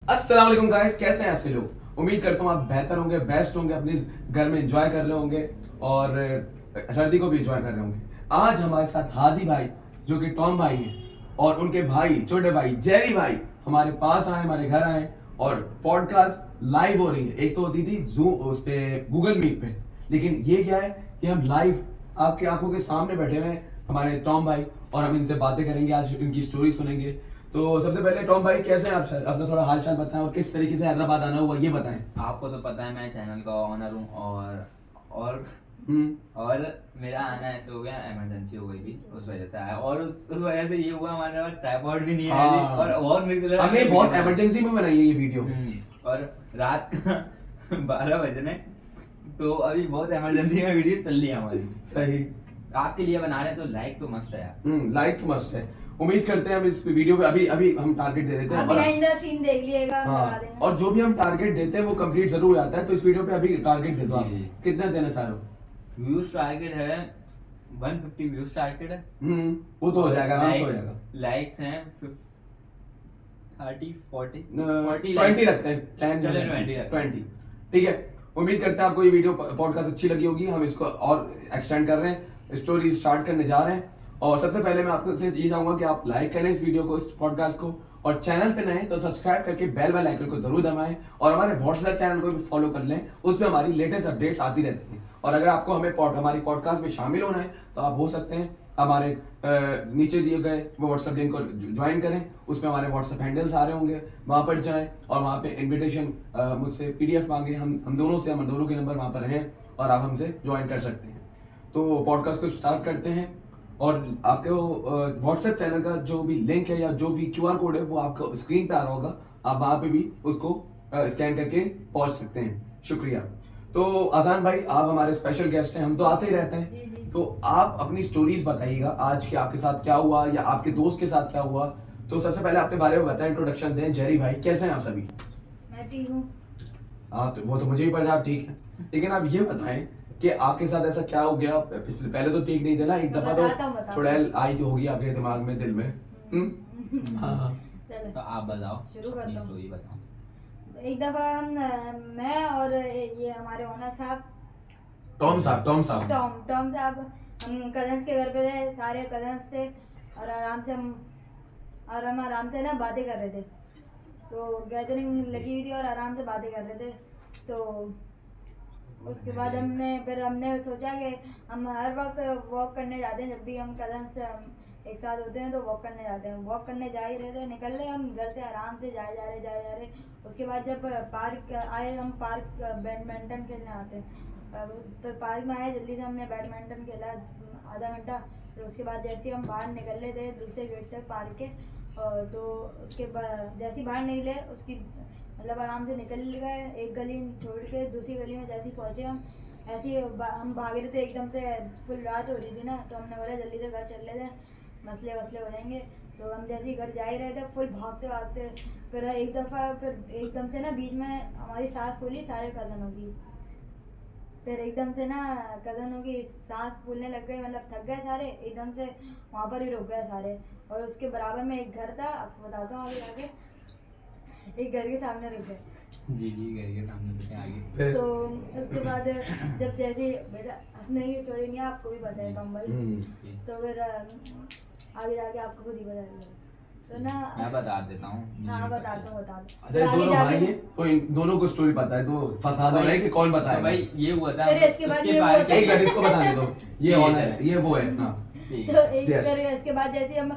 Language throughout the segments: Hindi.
अस्सलाम वालेकुम गाइस, कैसे हैं आपसे लोग? उम्मीद करता हूँ आप बेहतर होंगे, बेस्ट होंगे, अपने घर में एंजॉय कर रहे होंगे और सर्दी को भी एंजॉय कर रहे होंगे। आज हमारे साथ हादी भाई जो कि टॉम भाई हैं और उनके भाई छोटे भाई जेरी भाई हमारे पास आए, हमारे घर आए और पॉडकास्ट लाइव हो रही है। एक तो होती थी जूम उस पे गूगल मीट पे, लेकिन ये क्या है कि हम लाइव आपकी आंखों के सामने बैठे हुए हैं हमारे टॉम भाई और हम इनसे बातें करेंगे, आज इनकी स्टोरी सुनेंगे। तो सबसे पहले टॉम भाई कैसे हैं आप? सर अपना थोड़ा हाल चाल बताएं और किस तरीके से हैदराबाद आना हुआ ये बताएं। आपको तो पता है मैं चैनल का ऑनर हूँ और हम्म। और मेरा आना ऐसे हो गया, इमरजेंसी हो गई थी उस वजह से आया। और उस वजह से ये हुआ, हमारे पास ट्राइपॉड भी नहीं है अभी। हाँ। और मेरे को लगा हमने बहुत इमरजेंसी में बनाई है ये वीडियो। और रात का 12 बजने, तो अभी बहुत इमरजेंसी में वीडियो चल रही है हमारी। सही। आपके लिए बना रहे हैं तो लाइक तो मस्त है यार। लाइक तो मस्ट है। उम्मीद करते हैं हम इस वीडियो पे अभी अभी हम टारगेट दे देते हैं बिहाइंड द सीन देख लिएगा, हम लगा हाँ, देंगे। और जो भी हम टारगेट देते हैं वो कंप्लीट जरूर हो जाता है। तो इस वीडियो पे अभी टारगेट दे दो आप, जी। कितना देना चाह रहे हो? व्यूज टारगेट है 150 व्यूज टारगेट है। वो तो हो जाएगा, आराम से हो जाएगा। लाइक्स हैं 30 40 20 रखते हैं, 10 चलो 20 20। ठीक है, उम्मीद करते हैं आपको ये वीडियो पॉडकास्ट अच्छी लगी होगी। हम इसको और एक्सटेंड कर रहे हैं, स्टोरी स्टार्ट करने जा रहे हैं। और सबसे पहले मैं आपको से ये चाहूंगा कि आप लाइक करें इस वीडियो को, इस पॉडकास्ट को, और चैनल पे नए तो सब्सक्राइब करके बेल आइकन को जरूर दबाएं और हमारे व्हाट्सएप चैनल को भी फॉलो कर लें, उसमें हमारी लेटेस्ट अपडेट्स आती रहती हैं। और अगर आपको हमारी पॉडकास्ट में शामिल होना है तो आप हो सकते हैं हमारे नीचे दिए गए वो व्हाट्सएप लिंक को ज्वाइन करें, उसमें हमारे व्हाट्सएप हैंडल्स आ रहे होंगे, वहां पर जाएं और वहां पे इनविटेशन मुझसे पीडीएफ मांगे, हम दोनों के नंबर वहां पर हैं और आप हमसे ज्वाइन कर सकते हैं। तो पॉडकास्ट को स्टार्ट करते हैं और आपके व्हाट्सएप चैनल का जो भी लिंक है या जो भी क्यूआर कोड है वो आपको स्क्रीन पे आ रहा होगा, आप वहां पे भी उसको स्कैन करके पहुंच सकते हैं। शुक्रिया। तो आजान भाई, आप हमारे स्पेशल गेस्ट हैं, हम तो आते ही रहते जी, हैं, जी। तो आप अपनी स्टोरीज बताइएगा आज के आपके साथ क्या हुआ या आपके दोस्त के साथ क्या हुआ। तो सबसे पहले अपने बारे में बताएं, इंट्रोडक्शन दें। जेरी भाई कैसे हैं आप सभी? मैं ठीक हूँ। आप तो वो तो मुझे भी पता आप ठीक है, लेकिन आप ये बताएं कि आपके साथ ऐसा क्या हो गया पिछले, पहले तो ठीक नहीं थे ना, एक दफा बताता हूँ, तो बताता चुड़ैल आई तो होगी आपके दिमाग में, दिल में। हाँ। चलो तो आप बताओ, शुरू करता अपनी हूँ। स्टोरी बताओ। एक दफा मैं और ये हमारे ओनर साहब टॉम साहब टॉम साहब, हम कजन्स के घर पे थे, सारे कजन्स थे और हम आराम से ना बातें कर रहे थे। तो गैदरिंग लगी हुई थी और आराम से बातें कर रहे थे। तो उसके बाद हमने सोचा कि हम हर वक्त वॉक करने जाते हैं, जब भी हम कजन्स एक साथ होते हैं तो वॉक करने जाते हैं। वॉक करने जा ही रहे थे, निकल रहे हम घर से आराम से जाए जा रहे। उसके बाद जब पार्क आए, हम पार्क बैडमिंटन खेलने आते हैं, तो पार्क में आए, जल्दी से हमने बैडमिंटन खेला आधा घंटा। फिर उसके बाद जैसे हम बाहर निकल रहे थे दूसरे गेट से पार्क के, तो उसके बाद जैसे ही बाहर निकले उसकी मतलब आराम से निकल गए, एक गली छोड़ के दूसरी गली में जैसे ही पहुँचे हम, ऐसे ही हम भाग रहे थे, एकदम से फुल रात हो रही थी ना, तो हमने बोला जल्दी से घर चल रहे थे, मसले वसले हो जाएंगे। तो हम जैसे ही घर जा ही रहे थे, फुल भागते, फिर एकदम से ना बीच में हमारी सांस फूली सारे कज़नों की। फिर एकदम से ना कज़नों की सांस फूलने लग गई, मतलब थक गए सारे, एकदम से वहाँ पर ही रुक गए सारे। और उसके बराबर में एक घर था, आपको बताता हूँ आगे आगे, एक घर के सामने रुक गए। जी घर के सामने रुके आगे। तो उसके बाद जब जैसे बेटा हंसने की स्टोरी नहीं है, आपको भी पता है टॉम भाई, तो फिर आगे जाके आपको खुद ही बताइए। तो ना मैं बता देता हूँ। हाँ बताता हूँ। अच्छा, ये दोनों भाई हैं तो इन दोनों को स्टोरी पता है, तो फसाद हो रहा है कि कौन तो बताएगा। भाई ये हुआ था, फिर इसके बाद ये हुआ था। एक मिनट इसको बताने दो, ये ठीक ऑनर है। है, ये वो है। हाँ ठीक तो है। एक Yes. घर, उसके बाद जैसे हम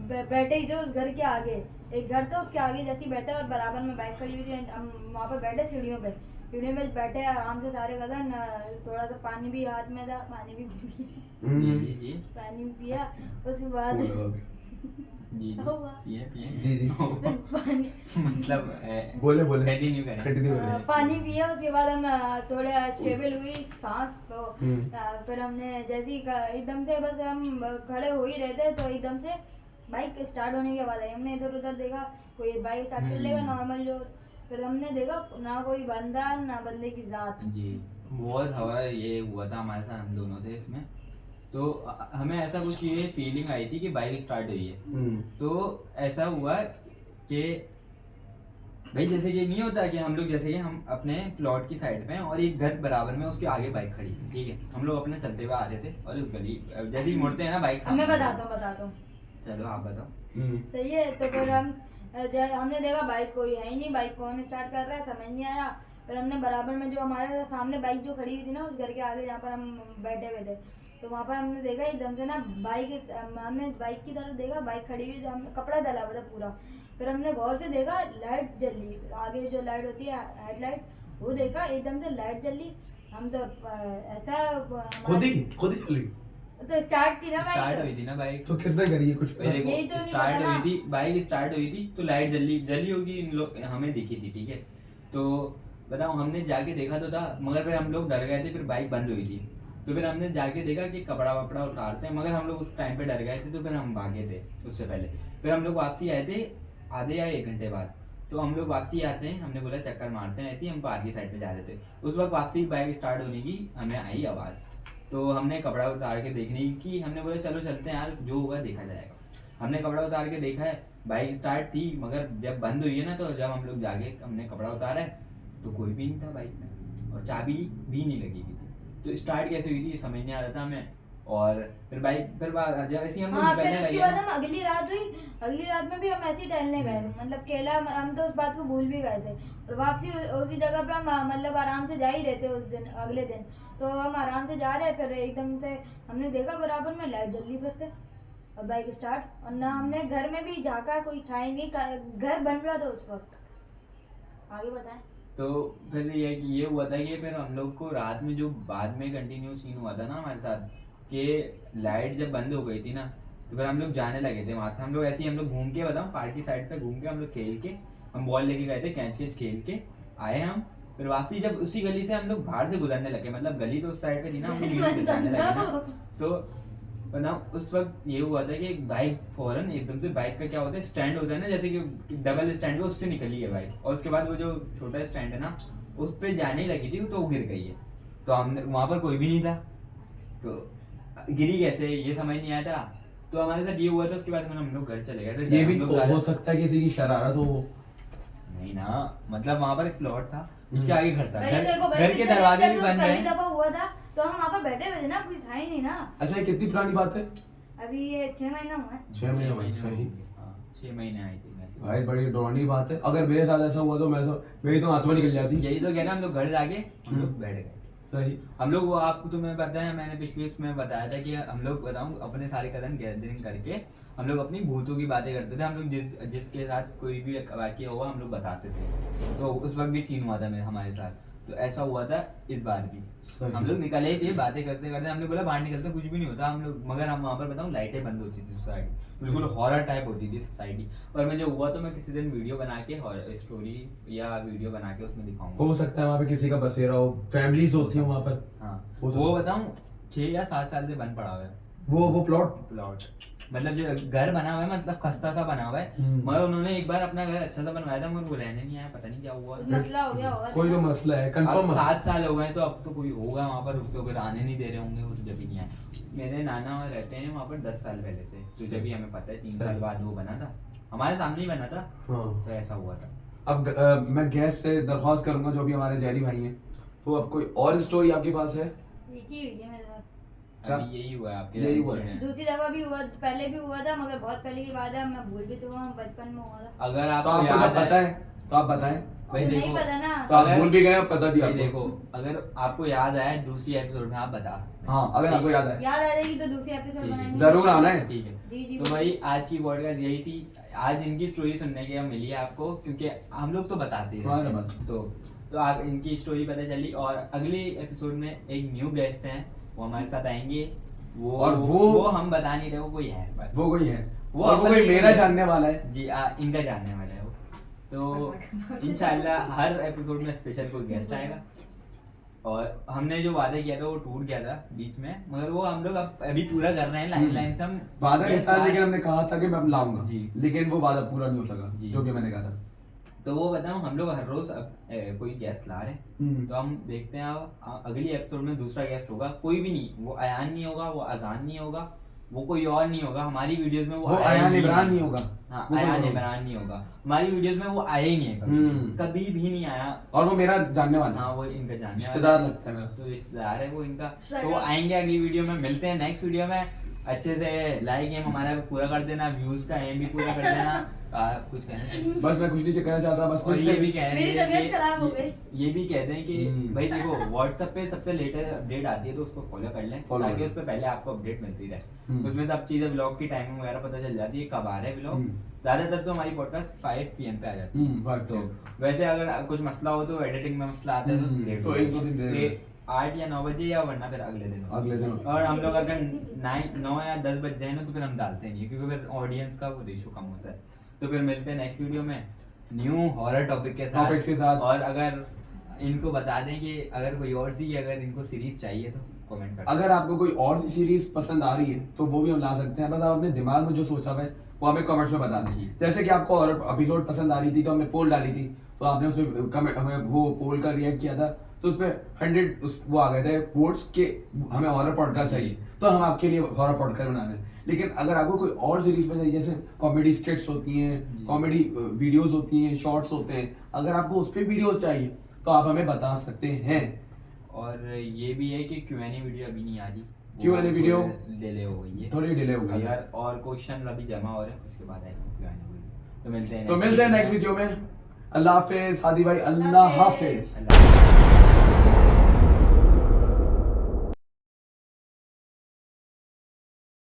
बैठे ही थे उस घर के आगे, एक घर था उसके आगे, जैसे ही बैठे और बराबर में बाइक खड़ी हुई थी, हम वहाँ पर बैठे सीढ़ियों पे बैठे आराम से सारे कदम, थोड़ा सा पानी भी हाथ में था, पानी भी जी पानी भी पिया। उसके बाद जी हुआ। जी जी फिर पानी मतलब बोले कंटिन्यू करें। कंटिन्यू करें। पानी पिया, उसके बाद हम थोड़े स्टेबल हुई सांस तो फिर हमने जैसे ही एकदम से बस हम खड़े हो ही रहे थे, तो एकदम से बाइक स्टार्ट होने के बाद हमने इधर उधर देखा, कोई बाइक स्टार्ट कर लेगा नॉर्मल जो, फिर हमने देखा ना कोई बंदा ना बंदे की जात। जी बहुत हवा ये हुआ था हमारे साथ, हम दोनों थे इसमें। तो हमें ऐसा कुछ ये फीलिंग आई थी कि बाइक स्टार्ट हुई है। तो ऐसा हुआ कि भाई जैसे कि नहीं होता कि हम लोग जैसे कि हम अपने प्लॉट की साइड पे हैं और एक घर बराबर में उसके आगे बाइक खड़ी है, ठीक है, हम लोग अपने चलते हुए आ रहे थे और उस गली जैसे ही मुड़ते हैं ना बाइक अब मैं सामने। बताता हूँ चलो आप बताओ। सही है। तो फिर हमने देखा बाइक कोई है ही नहीं, बाइक कौन स्टार्ट कर रहा है समझ नहीं आया। फिर हमने बराबर में जो हमारे सामने बाइक जो खड़ी हुई थी ना उस घर के आगे जहाँ पर हम बैठे हुए थे, तो वहाँ पर हमने देखा एकदम से ना बाइक, हमने बाइक की तरफ देखा, बाइक खड़ी हुई, हमने कपड़ा डाला हुआ था पूरा। फिर हमने गौर से देखा लाइट जल रही, आगे जो लाइट होती है हेडलाइट, वो देखा एकदम से लाइट जल रही। हम तो ऐसा खुद ही चल रही। तो स्टार्ट थी ना स्टार्ट बाइक, हुई थी ना बाइक, तो किसने करी है कुछ? भाई यही तो देखो नहीं स्टार्ट पता हुई ना। थी बाइक, स्टार्ट हुई थी तो लाइट जली होगी, इन लोग हमें दिखी थी, ठीक है। तो बताओ हमने जाके देखा तो था, मगर फिर हम लोग डर गए थे, फिर बाइक बंद हुई थी। तो फिर हमने जाके देखा कि कपड़ा वपड़ा उतारते हैं, मगर हम लोग उस टाइम पे डर गए थे, तो फिर हम भागे थे उससे पहले। फिर हम लोग वापसी आए थे आधे या 1 घंटे बाद। तो हम लोग वापसी आते हैं, हमने बोला चक्कर मारते हैं, ऐसे ही हम पार्क की साइड पे जा रहे थे। उस वक्त वापसी बाइक स्टार्ट होने की हमें आई आवाज़, तो हमने कपड़ा उतार के देखने की, हमने बोला चलो चलते हैं यार, जो होगा देखा जाएगा। हमने कपड़ा उतार के देखा है, बाइक स्टार्ट थी, मगर जब बंद हुई है ना, तो जब हम लोग जाके हमने कपड़ा उतारा है तो कोई भी नहीं था बाइक में और चाबी भी नहीं लगी हुई थी। तो स्टार्ट कैसे हुई थी समझ नहीं आ रहा था हमें। और फिर बाइक जब ऐसे ही हम लोग हाँ। फिर निकलने उसके लगे बाद ना, हम अगली रात हुई, अगली रात में भी हम ऐसे ही टहलने गए, मतलब केला, हम तो उस बात को भूल भी गए थे। और वापसी उसी जगह पे हम मतलब आराम से जा ही रहे थे उस दिन, अगले दिन। तो हम आराम से जा रहे, फिर एकदम से हमने देखा बराबर में लाइट जल रही फिर से, और बाइक स्टार्ट। और ना हमने घर में भी झाँका, कोई था ही नहीं, घर बन रहा था उस वक्त। आगे बताएं। तो फिर ये हुआ था कि फिर हम लोग को रात में जो बाद में कंटिन्यू सीन हुआ था ना हमारे साथ, कि लाइट जब बंद हो गई थी ना, तो फिर हम लोग जाने लगे थे वहाँ से। हम लोग ऐसे ही हम लोग घूम के, बताऊँ, पार्क की साइड पे घूम के हम लोग खेल के, हम बॉल लेके गए थे, कैच खेल के आए हम। फिर वापसी जब उसी गली से हम लोग बाहर से गुजरने लगे, मतलब गली तो उस साइड पे थी ना, हम लोग यूं गुजरने लगे ना, तो बताऊँ उस वक्त ये हुआ था कि एक बाइक फौरन एकदम से, बाइक का क्या होता है, स्टैंड होता है ना, जैसे कि डबल स्टैंड है, उससे निकली है बाइक, और उसके बाद वो जो छोटा स्टैंड है ना, उस पे जाने ही लगी थी, तो वो गिर गई है। तो हमने वहाँ पर कोई भी नहीं था, तो गिरी कैसे ये समझ नहीं आया था। तो हमारे साथ ये हुआ था, उसके बाद में हम लोग घर चले गए थे। ये भी हम लोग हो सकता है किसी की शरारत हो। नहीं ना, मतलब वहाँ पर एक प्लॉट था, उसके आगे घर था, भाई देखो भाई, घर के दरवाजे भी बंद पहली है। दफा हुआ था तो हम वहाँ पर बैठे हुए थे ना, कोई था ही नहीं ना। अच्छा ये कितनी पुरानी बात है? अभी ये 6 महीना हुआ है। 6 महीने हुए, सही। हाँ 6 महीने आई थी मैसेज। भाई बड़ी डरावनी बात है। अगर मेरे साथ ऐसा हुआ तो मेरी तो आंसू निकल जाती। यही तो कह रहा, हम लोग घर जाके हम लोग बैठ गए। सही। हम लोग वो आपको तुम्हें पता है, मैंने पिछले उसमें बताया था कि हम लोग, बताऊं, अपने सारे कदम गैदरिंग करके हम लोग अपनी भूतों की बातें करते थे। हम लोग जिसके साथ कोई भी वाकया हुआ हम लोग बताते थे। तो उस वक्त भी सीन हुआ था हमारे साथ, तो ऐसा हुआ था इस बार भी। सही। हम लोग निकले थे बातें करते करते, हमने बोला बाहर निकलते कुछ भी नहीं होता हम लोग, मगर हम वहाँ पर बताऊं लाइटें बंद होती थी सोसाइटी, बिल्कुल हॉरर टाइप होती थी सोसाइटी। और मैं जो हुआ तो मैं किसी दिन वीडियो बना के हॉरर स्टोरी या वीडियो बना के उसमें दिखाऊंगा। हो सकता है वहाँ पे किसी का बसेरा हो, फैमिलीज होती हैं वहाँ पर। हाँ हो सकता वो है। बताऊं 6 या 7 साल से बंद पड़ा हुआ है वो प्लॉट, मतलब जो घर बना हुआ है, मतलब खस्ता सा बना हुआ है, मगर उन्होंने एक बार अपना घर अच्छा सा बनवाया था, मगर वो रहने नहीं आया, पता नहीं क्या हुआ। कुछ मसला हो गया होगा। कोई तो मसला है, कंफर्म अब मसला। 7 साल हो गए, तो अब तो कोई होगा वहाँ पर, तो फिर आने नहीं दे रहे होंगे, वो तो जब भी नहीं आए। मेरे नाना रहते हैं वहाँ पर 10 साल पहले से, तो जब भी हमें पता है 3 साल बाद वो बना था, हमारे सामने ही बना था। हाँ। तो ऐसा हुआ था। अब मैं गेस्ट से दरख्वास्त करूंगा, जो भी हमारे जैरी भाई हैं, तो अब कोई और स्टोरी आपके पास है? एक ही हुई है मेरे साथ। क्या? अभी यही हुआ है आपके यही हुआ है। incident। दूसरी दफा भी हुआ, पहले भी हुआ था, मगर बहुत पहले की बात है, मैं भूल भी चुका हूँ, बचपन में हुआ था। अगर तो आपको आपको याद जब पता है तो आप बताएं। भाई नहीं देखो, पता ना। तो आप अगर- भूल भी गए, पता भी भाई आपको। देखो, अगर आपको याद आया दूसरी एपिसोड में आप बता सकते हैं। हाँ, अगर आपको याद है। याद आ जाएगी तो दूसरी एपिसोड ठीक है। बनाएंगे। जरूर आना है। ठीक है। जी जी। तो भाई आज की पॉडकास्ट यही थी। आज इनकी स्टोरी सुनने के मिली है आपको, क्योंकि हम लोग तो बताते ही रहते हाँ, हैं। तो आप इनकी स्टोरी पता चली, और अगले एपिसोड में एक न्यू गेस्ट हैं, वो हमारे साथ आएंगे। वो हम बता नहीं रहे, वो कोई है बस। वो कोई है, वो और वो कोई अपनी- मेरा जानने वाला है। जी इनका जानने वाला है वो। तो इंशाल्लाह हर एपिसोड में स्पेशल कोई गेस्ट आएगा। और हमने जो वादा किया था वो टूट गया था बीच में, मगर वो हम लोग अब अभी पूरा कर रहे हैं, लाइन से हम वादा नहीं guest था, ला- लेकिन हमने कहा था कि मैं अब लाऊंगा जी। लेकिन वो वादा पूरा नहीं हो सका, जी। जो कि मैंने कहा था। तो वो बताऊं, हम लोग हर रोज अब कोई गेस्ट ला रहे हैं, तो हम देखते हैं अब अगली एपिसोड में दूसरा गेस्ट होगा। कोई भी नहीं, वो अयान नहीं होगा, वो अजान नहीं होगा, वो कोई और नहीं होगा हमारी वीडियोस में, वो अयान इमरान नहीं होगा। हाँ, वो अयान कोई इमरान नहीं होगा हमारी वीडियोस में, वो आया ही नहीं है कभी भी नहीं आया। और वो मेरा जानने वाला है, हाँ, वो इनका जानने वाला रिश्तेदार है। लगता है मेरा। तो रिश्तेदार है वो इनका। सगा। तो वो आएंगे अगली वीडियो में, मिलते हैं नेक्स्ट वीडियो में। अच्छे से लाइक एम हमारा पूरा कर देना, व्यूज का एम भी पूरा कर देना। कुछ कहना बस मैं कुछ नहीं कहना चाहता, बस और कुछ ये भी कह रहे मेरी हैं तबीयत खराब हो गई। ये भी कहते हैं कि हम्म। भाई देखो व्हाट्सएप पे सबसे लेटेस्ट अपडेट आती है तो उसको फॉलो कर लें, Follow ताकि करें। उस पे पहले आपको अपडेट मिलती रहे। हम्म। उसमें सब चीजें ब्लॉग की टाइमिंग वगैरह पता चल जाती है, कब आ रहे हैं ब्लॉग। हम्म। ज्यादातर तो हमारी पॉडकास्ट 5 PM पे आ जाती है। फाइव तो वैसे अगर कुछ मसला हो तो एडिटिंग में मसला आता है हम्म, लेट तो एक दो दिन देर 8 या 9 बजे, या वरना फिर अगले दिन अगले दिन। और हम लोग अगर 9 या 10 बज जाए ना तो फिर हम डालते नहीं, क्योंकि फिर ऑडियंस का वो रेशो कम होता है। तो फिर मिलते हैं नेक्स्ट वीडियो में न्यू हॉरर टॉपिक के साथ। और अगर इनको बता दें कि अगर कोई और सी अगर इनको सीरीज चाहिए तो कमेंट कर। अगर आपको कोई और सी सीरीज पसंद आ रही है तो वो भी हम ला सकते हैं, बस आप अपने दिमाग में जो सोचा हुआ है वो हमें कमेंट्स में बता दीजिए। जैसे कि आपको और एपिसोड पसंद आ रही थी तो हमने पोल डाली थी, तो आपने उसमें कमेंट हमें वो पोल का रिएक्ट किया था, तो उसमें 100 वो आ गए थे वोट्स के हमें हॉरर पॉडकास्ट चाहिए, तो हम आपके लिए हॉरर पॉडकास्ट बना रहे हैं। लेकिन अगर आपको कोई और सीरीज में चाहिए, जैसे कॉमेडी स्किट्स होती हैं, कॉमेडी वीडियोस होती हैं, शॉर्ट्स होते हैं, अगर आपको उस पर वीडियोस चाहिए तो आप हमें बता सकते हैं। और ये भी है कि Q&A वीडियो अभी नहीं आ रही, Q&A वीडियो डिले हो गई है, थोड़ी डिले हो गई है। अगर और क्वेश्चन अभी जमा हो रहे हैं उसके बाद आएगी Q&A वीडियो। तो मिलते हैं नेक्स्ट वीडियो में। अल्लाह हाफिज हादी भाई, अल्लाह हाफिज। अल्लाह हाफिज।